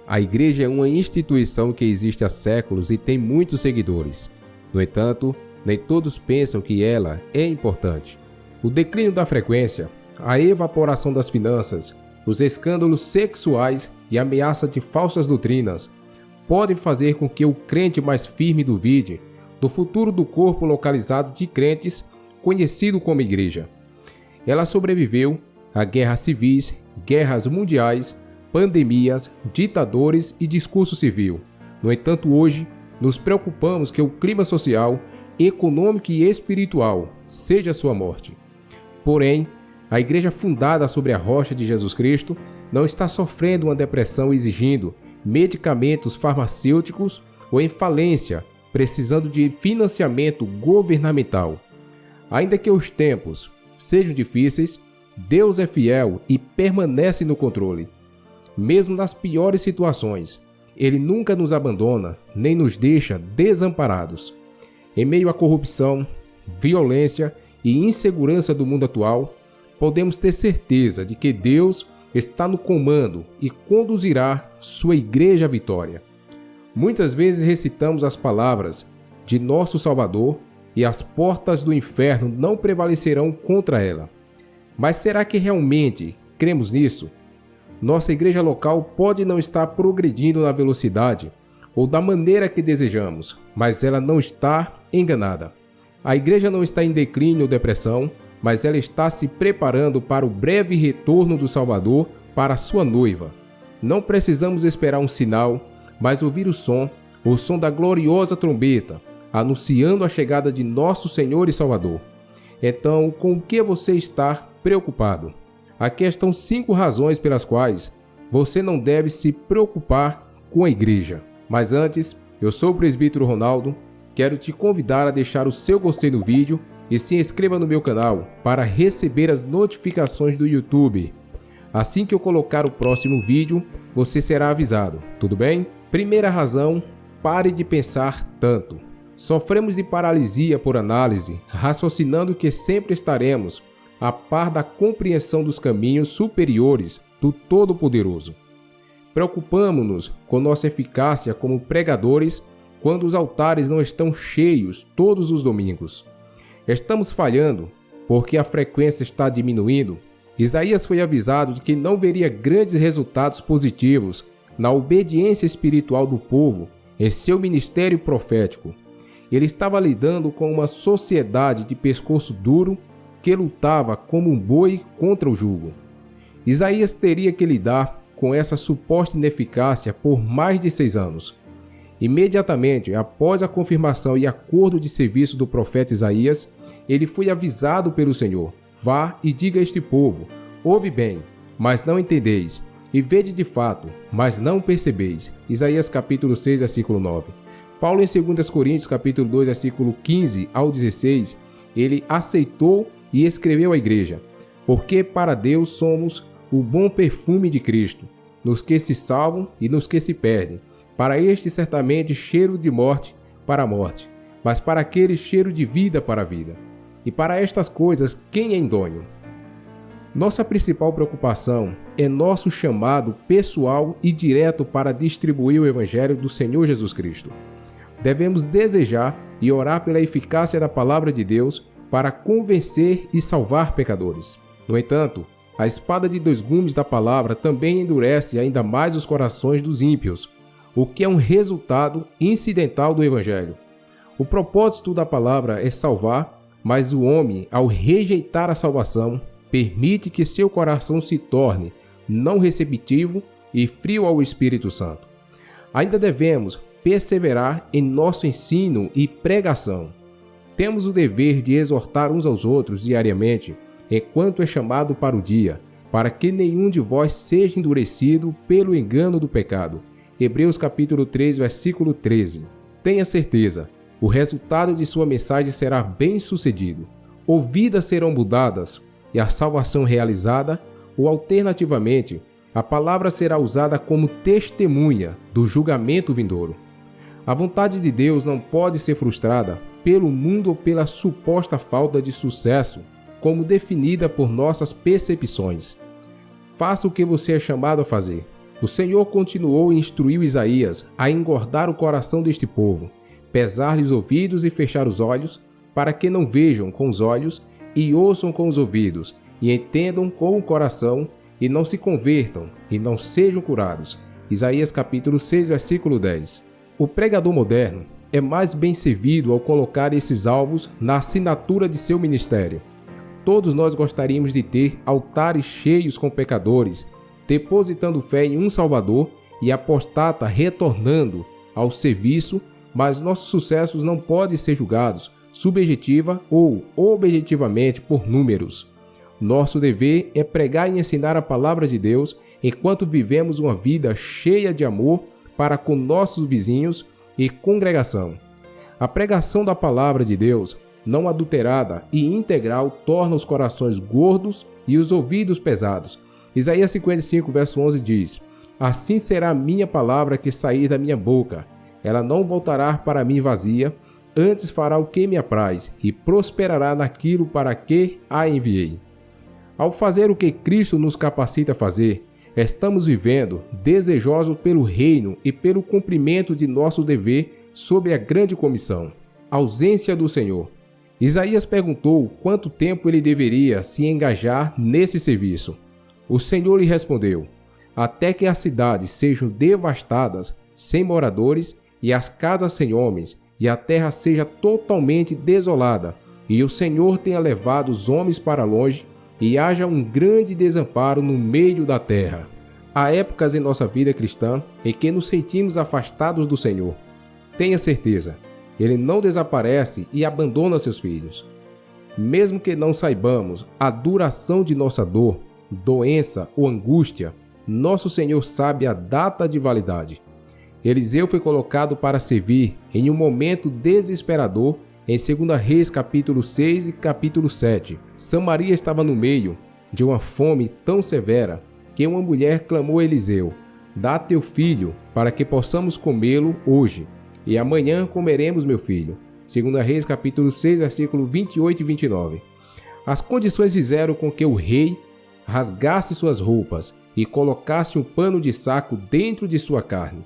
A igreja é uma instituição que existe há séculos e tem muitos seguidores. No entanto, nem todos pensam que ela é importante. O declínio da frequência, a evaporação das finanças, os escândalos sexuais e a ameaça de falsas doutrinas podem fazer com que o crente mais firme duvide do futuro do corpo localizado de crentes, conhecido como igreja. Ela sobreviveu a guerras civis, guerras mundiais, pandemias, ditadores e discurso civil. No entanto, hoje, nos preocupamos que o clima social, econômico e espiritual seja sua morte. Porém, a igreja fundada sobre a rocha de Jesus Cristo não está sofrendo uma depressão exigindo medicamentos farmacêuticos ou em falência, precisando de financiamento governamental. Ainda que os tempos sejam difíceis, Deus é fiel e permanece no controle. Mesmo nas piores situações, Ele nunca nos abandona nem nos deixa desamparados. Em meio à corrupção, violência e insegurança do mundo atual, podemos ter certeza de que Deus está no comando e conduzirá sua igreja à vitória. Muitas vezes recitamos as palavras de nosso Salvador e as portas do inferno não prevalecerão contra ela. Mas será que realmente cremos nisso? Nossa igreja local pode não estar progredindo na velocidade ou da maneira que desejamos, mas ela não está enganada. A igreja não está em declínio ou depressão, mas ela está se preparando para o breve retorno do Salvador para a sua noiva. Não precisamos esperar um sinal, mas ouvir o som da gloriosa trombeta, anunciando a chegada de nosso Senhor e Salvador. Então, com o que você está preocupado? Aqui estão 5 razões pelas quais você não deve se preocupar com a igreja. Mas antes, eu sou o presbítero Ronaldo, quero te convidar a deixar o seu gostei no vídeo e se inscreva no meu canal para receber as notificações do YouTube. Assim que eu colocar o próximo vídeo, você será avisado, tudo bem? Primeira razão, pare de pensar tanto. Sofremos de paralisia por análise, raciocinando que sempre estaremos a par da compreensão dos caminhos superiores do Todo-Poderoso. Preocupamo-nos com nossa eficácia como pregadores quando os altares não estão cheios todos os domingos. Estamos falhando porque a frequência está diminuindo. Isaías foi avisado de que não veria grandes resultados positivos na obediência espiritual do povo em seu ministério profético. Ele estava lidando com uma sociedade de pescoço duro que lutava como um boi contra o jugo. Isaías teria que lidar com essa suposta ineficácia por mais de 6 anos. Imediatamente após a confirmação e acordo de serviço do profeta Isaías, ele foi avisado pelo Senhor: vá e diga a este povo, ouve bem, mas não entendeis, e vede de fato, mas não percebeis. Isaías capítulo 6, versículo 9. Paulo em 2 Coríntios capítulo 2, versículo 15 ao 16, ele aceitou e escreveu à igreja: porque para Deus somos o bom perfume de Cristo, nos que se salvam e nos que se perdem. Para este certamente cheiro de morte para a morte, mas para aquele cheiro de vida para a vida. E para estas coisas quem é idôneo? Nossa principal preocupação é nosso chamado pessoal e direto para distribuir o Evangelho do Senhor Jesus Cristo. Devemos desejar e orar pela eficácia da palavra de Deus para convencer e salvar pecadores. No entanto, a espada de 2 gumes da palavra também endurece ainda mais os corações dos ímpios, o que é um resultado incidental do Evangelho. O propósito da palavra é salvar, mas o homem, ao rejeitar a salvação, permite que seu coração se torne não receptivo e frio ao Espírito Santo. Ainda devemos perseverar em nosso ensino e pregação. Temos o dever de exortar uns aos outros diariamente, enquanto é chamado para o dia, para que nenhum de vós seja endurecido pelo engano do pecado. Hebreus capítulo 3, versículo 13. Tenha certeza, o resultado de sua mensagem será bem-sucedido. Ou vidas serão mudadas e a salvação realizada, ou alternativamente, a palavra será usada como testemunha do julgamento vindouro. A vontade de Deus não pode ser frustrada pelo mundo ou pela suposta falta de sucesso, como definida por nossas percepções. Faça o que você é chamado a fazer. O Senhor continuou e instruiu Isaías a engordar o coração deste povo, pesar-lhes os ouvidos e fechar os olhos, para que não vejam com os olhos e ouçam com os ouvidos, e entendam com o coração, e não se convertam, e não sejam curados. Isaías capítulo 6, versículo 10. O pregador moderno é mais bem servido ao colocar esses alvos na assinatura de seu ministério. Todos nós gostaríamos de ter altares cheios com pecadores, depositando fé em um Salvador e apostata retornando ao serviço, mas nossos sucessos não podem ser julgados subjetiva ou objetivamente por números. Nosso dever é pregar e ensinar a palavra de Deus enquanto vivemos uma vida cheia de amor para com nossos vizinhos e congregação. A pregação da palavra de Deus, não adulterada e integral, torna os corações gordos e os ouvidos pesados. Isaías 55, verso 11 diz: Assim será a minha palavra que sair da minha boca. Ela não voltará para mim vazia, antes fará o que me apraz e prosperará naquilo para que a enviei. Ao fazer o que Cristo nos capacita a fazer, estamos vivendo desejosos pelo reino e pelo cumprimento de nosso dever sob a grande comissão. Ausência do Senhor. Isaías perguntou quanto tempo ele deveria se engajar nesse serviço. O Senhor lhe respondeu: até que as cidades sejam devastadas, sem moradores, e as casas sem homens, e a terra seja totalmente desolada, e o Senhor tenha levado os homens para longe, e haja um grande desamparo no meio da terra. Há épocas em nossa vida cristã em que nos sentimos afastados do Senhor. Tenha certeza, Ele não desaparece e abandona seus filhos. Mesmo que não saibamos a duração de nossa dor, doença ou angústia, nosso Senhor sabe a data de validade. Eliseu foi colocado para servir em um momento desesperador em 2 Reis capítulo 6 e capítulo 7. Samaria estava no meio de uma fome tão severa que uma mulher clamou a Eliseu: dá teu filho para que possamos comê-lo hoje, e amanhã comeremos meu filho. 2 Reis capítulo 6, versículo 28 e 29. As condições fizeram com que o rei rasgasse suas roupas e colocasse um pano de saco dentro de sua carne.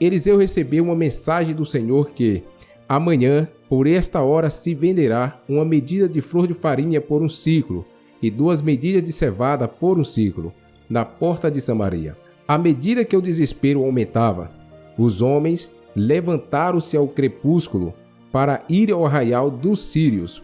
Eliseu recebeu uma mensagem do Senhor que amanhã, por esta hora, se venderá uma medida de flor de farinha por um siclo e 2 medidas de cevada por um siclo, na porta de Samaria. À medida que o desespero aumentava, os homens levantaram-se ao crepúsculo para ir ao arraial dos sírios.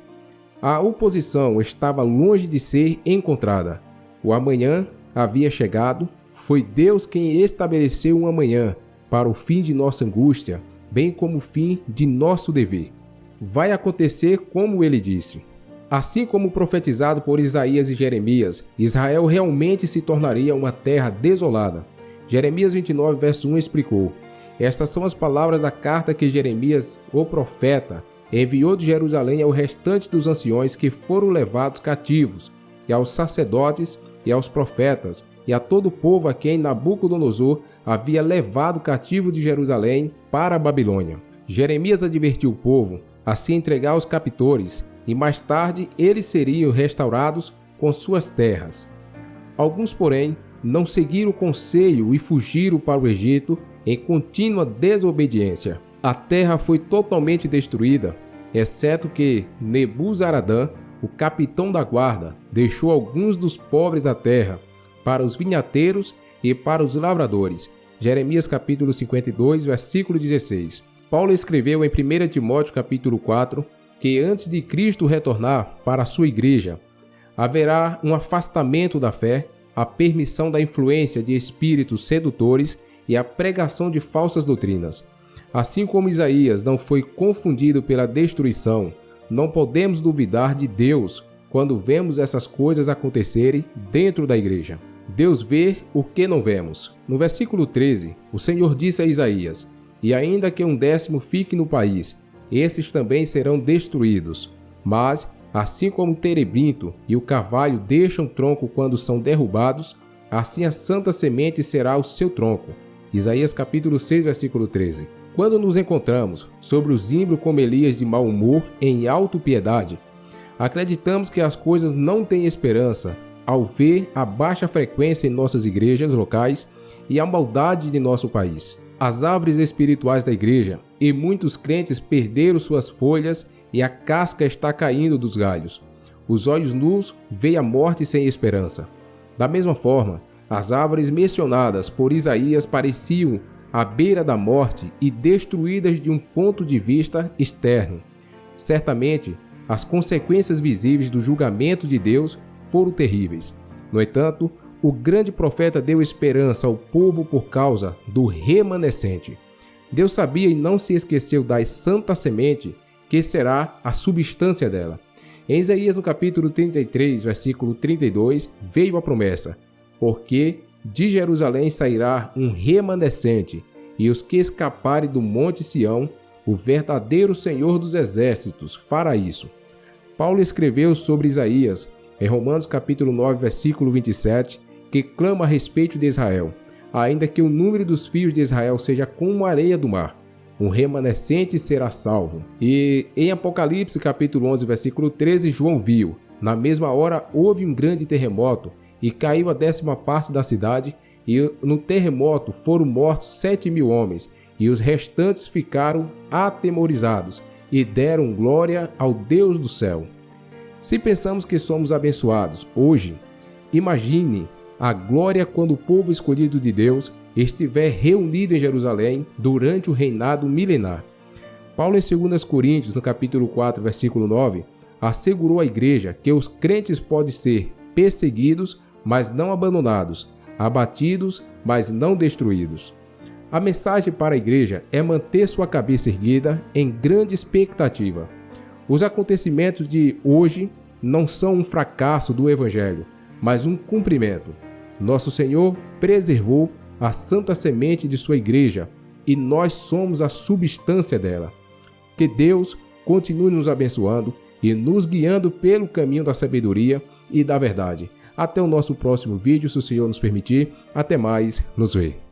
A oposição estava longe de ser encontrada. O amanhã havia chegado. Foi Deus quem estabeleceu um amanhã para o fim de nossa angústia, bem como o fim de nosso dever. Vai acontecer como ele disse. Assim como profetizado por Isaías e Jeremias, Israel realmente se tornaria uma terra desolada. Jeremias 29, verso 1 explicou: estas são as palavras da carta que Jeremias, o profeta, enviou de Jerusalém ao restante dos anciões que foram levados cativos, e aos sacerdotes, e aos profetas, e a todo o povo a quem Nabucodonosor havia levado cativo de Jerusalém para a Babilônia. Jeremias advertiu o povo a se entregar aos captores, e mais tarde eles seriam restaurados com suas terras. Alguns, porém, não seguiram o conselho e fugiram para o Egito em contínua desobediência. A terra foi totalmente destruída, exceto que Nebuzaradã, o capitão da guarda, deixou alguns dos pobres da terra para os vinhateiros e para os lavradores. Jeremias capítulo 52, versículo 16. Paulo escreveu em 1 Timóteo capítulo 4 que antes de Cristo retornar para a sua igreja, haverá um afastamento da fé, a permissão da influência de espíritos sedutores e a pregação de falsas doutrinas. Assim como Isaías não foi confundido pela destruição, não podemos duvidar de Deus quando vemos essas coisas acontecerem dentro da igreja. Deus vê o que não vemos. No versículo 13, o Senhor disse a Isaías: e ainda que 1/10 fique no país, esses também serão destruídos. Mas, assim como o terebinto e o carvalho deixam tronco quando são derrubados, assim a santa semente será o seu tronco. Isaías capítulo 6, versículo 13. Quando nos encontramos sobre o zimbro como Elias de mau humor em autopiedade, acreditamos que as coisas não têm esperança ao ver a baixa frequência em nossas igrejas locais e a maldade de nosso país. As árvores espirituais da igreja e muitos crentes perderam suas folhas e a casca está caindo dos galhos. Os olhos nus veem a morte sem esperança. Da mesma forma, as árvores mencionadas por Isaías pareciam à beira da morte e destruídas de um ponto de vista externo. Certamente, as consequências visíveis do julgamento de Deus foram terríveis. No entanto, o grande profeta deu esperança ao povo por causa do remanescente. Deus sabia e não se esqueceu da santa semente, que será a substância dela. Em Isaías, no capítulo 33, versículo 32, veio a promessa: porque de Jerusalém sairá um remanescente, e os que escaparem do monte Sião, o verdadeiro Senhor dos exércitos fará isso. Paulo escreveu sobre Isaías, em Romanos capítulo 9, versículo 27, que clama a respeito de Israel: ainda que o número dos filhos de Israel seja como a areia do mar, um remanescente será salvo. E em Apocalipse capítulo 11, versículo 13, João viu: na mesma hora houve um grande terremoto, e caiu a 10ª parte da cidade, e no terremoto foram mortos 7.000 homens, e os restantes ficaram atemorizados, e deram glória ao Deus do céu. Se pensamos que somos abençoados hoje, imagine a glória quando o povo escolhido de Deus estiver reunido em Jerusalém durante o reinado milenar. Paulo, em 2 Coríntios, no capítulo 4, versículo 9, assegurou à igreja que os crentes podem ser perseguidos, mas não abandonados, abatidos, mas não destruídos. A mensagem para a igreja é manter sua cabeça erguida em grande expectativa. Os acontecimentos de hoje não são um fracasso do Evangelho, mas um cumprimento. Nosso Senhor preservou a santa semente de sua igreja e nós somos a substância dela. Que Deus continue nos abençoando e nos guiando pelo caminho da sabedoria e da verdade. Até o nosso próximo vídeo, se o Senhor nos permitir. Até mais, nos vemos.